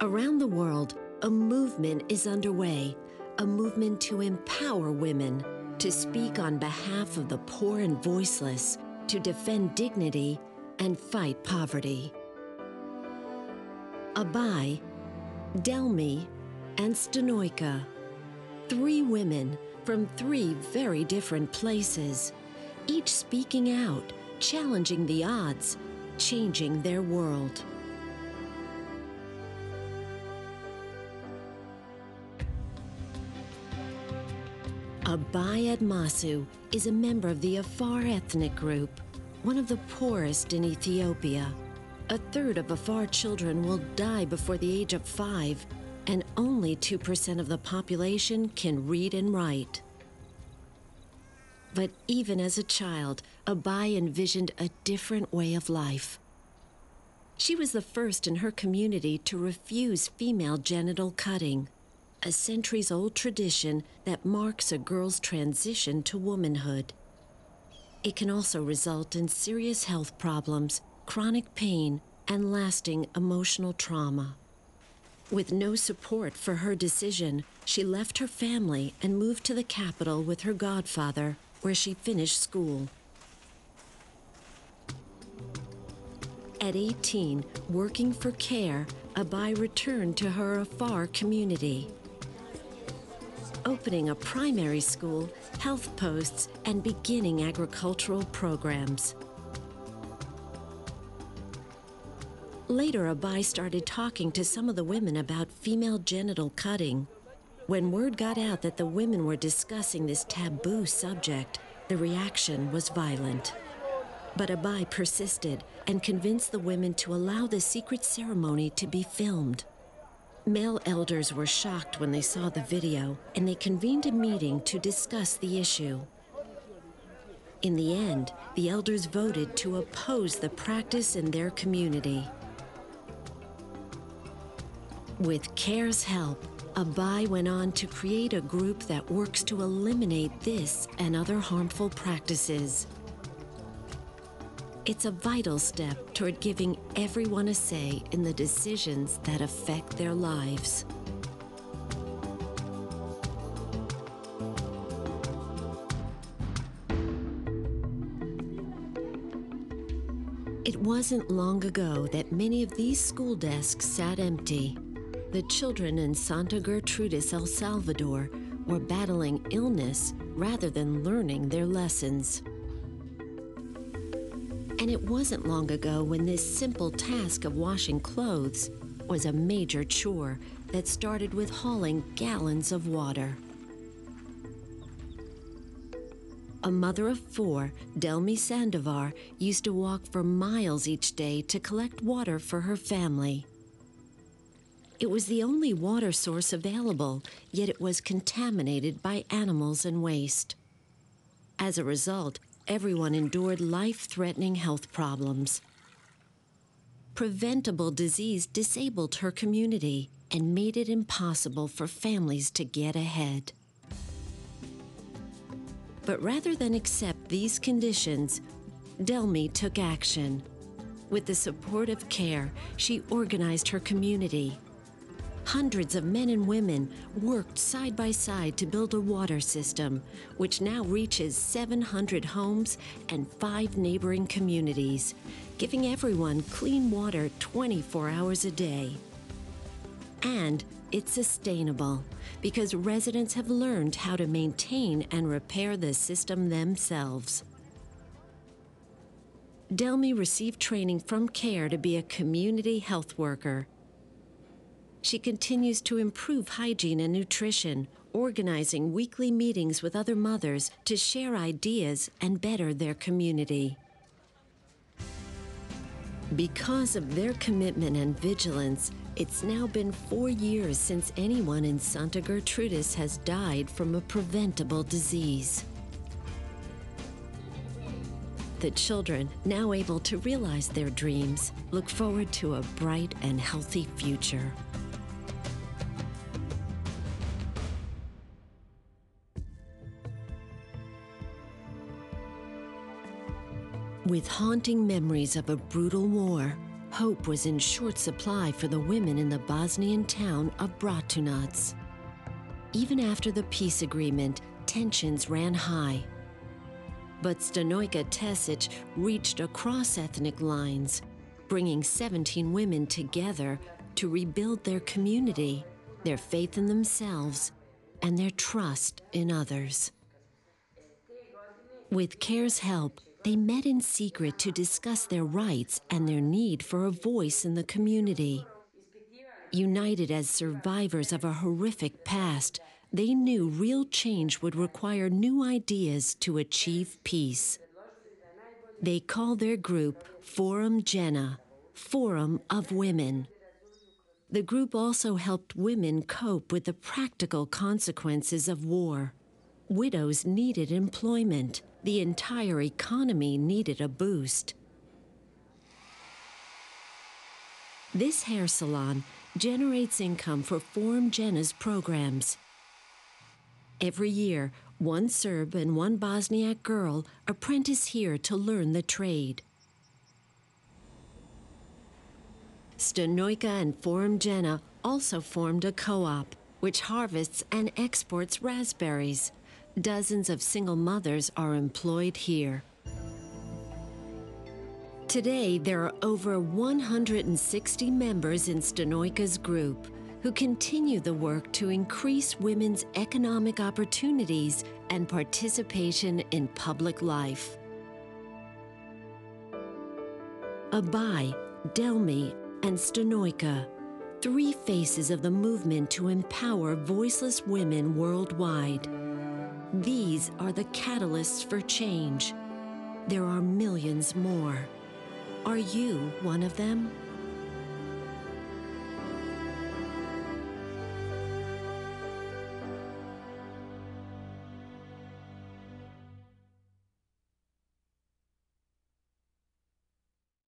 Around the world, a movement is underway, a movement to empower women, to speak on behalf of the poor and voiceless, to defend dignity and fight poverty. Abai, Delmi, and Stanoika, three women from three very different places, each speaking out, challenging the odds, changing their world. Abai Admasu is a member of the Afar ethnic group, one of the poorest in Ethiopia. A third of Afar children will die before the age of 5, and only 2% of the population can read and write. But even as a child, Abai envisioned a different way of life. She was the first in her community to refuse female genital cutting, a centuries-old tradition that marks a girl's transition to womanhood. It can also result in serious health problems, chronic pain, and lasting emotional trauma. With no support for her decision, she left her family and moved to the capital with her godfather, where she finished school. At 18, working for CARE, Abai returned to her Afar community, opening a primary school, health posts, and beginning agricultural programs. Later, Abai started talking to some of the women about female genital cutting. When word got out that the women were discussing this taboo subject, the reaction was violent. But Abai persisted and convinced the women to allow the secret ceremony to be filmed. Male elders were shocked when they saw the video, and they convened a meeting to discuss the issue. In the end, the elders voted to oppose the practice in their community. With CARE's help, Abai went on to create a group that works to eliminate this and other harmful practices. It's a vital step toward giving everyone a say in the decisions that affect their lives. It wasn't long ago that many of these school desks sat empty. The children in Santa Gertrudis, El Salvador, were battling illness rather than learning their lessons. And it wasn't long ago when this simple task of washing clothes was a major chore that started with hauling gallons of water. A mother of 4, Delmi Sandovar, used to walk for miles each day to collect water for her family. It was the only water source available, yet it was contaminated by animals and waste. As a result, everyone endured life-threatening health problems. Preventable disease disabled her community and made it impossible for families to get ahead. But rather than accept these conditions, Delmi took action. With the support of CARE, she organized her community. Hundreds of men and women worked side by side to build a water system, which now reaches 700 homes and 5 neighboring communities, giving everyone clean water 24 hours a day. And it's sustainable, because residents have learned how to maintain and repair the system themselves. Delmi received training from CARE to be a community health worker. She continues to improve hygiene and nutrition, organizing weekly meetings with other mothers to share ideas and better their community. Because of their commitment and vigilance, it's now been 4 years since anyone in Santa Gertrudis has died from a preventable disease. The children, now able to realize their dreams, look forward to a bright and healthy future. With haunting memories of a brutal war, hope was in short supply for the women in the Bosnian town of Bratunac. Even after the peace agreement, tensions ran high. But Stanojka Tesic reached across ethnic lines, bringing 17 women together to rebuild their community, their faith in themselves, and their trust in others. With CARE's help, they met in secret to discuss their rights and their need for a voice in the community. United as survivors of a horrific past, they knew real change would require new ideas to achieve peace. They called their group Forum Žena, Forum of Women. The group also helped women cope with the practical consequences of war. Widows needed employment. The entire economy needed a boost. This hair salon generates income for Forum Žena's programs. Every year, one Serb and one Bosniak girl apprentice here to learn the trade. Stanojka and Forum Žena also formed a co-op, which harvests and exports raspberries. Dozens of single mothers are employed here. Today, there are over 160 members in Stanojka's group who continue the work to increase women's economic opportunities and participation in public life. Abai, Delmi, and Stanojka, three faces of the movement to empower voiceless women worldwide. These are the catalysts for change. There are millions more. Are you one of them?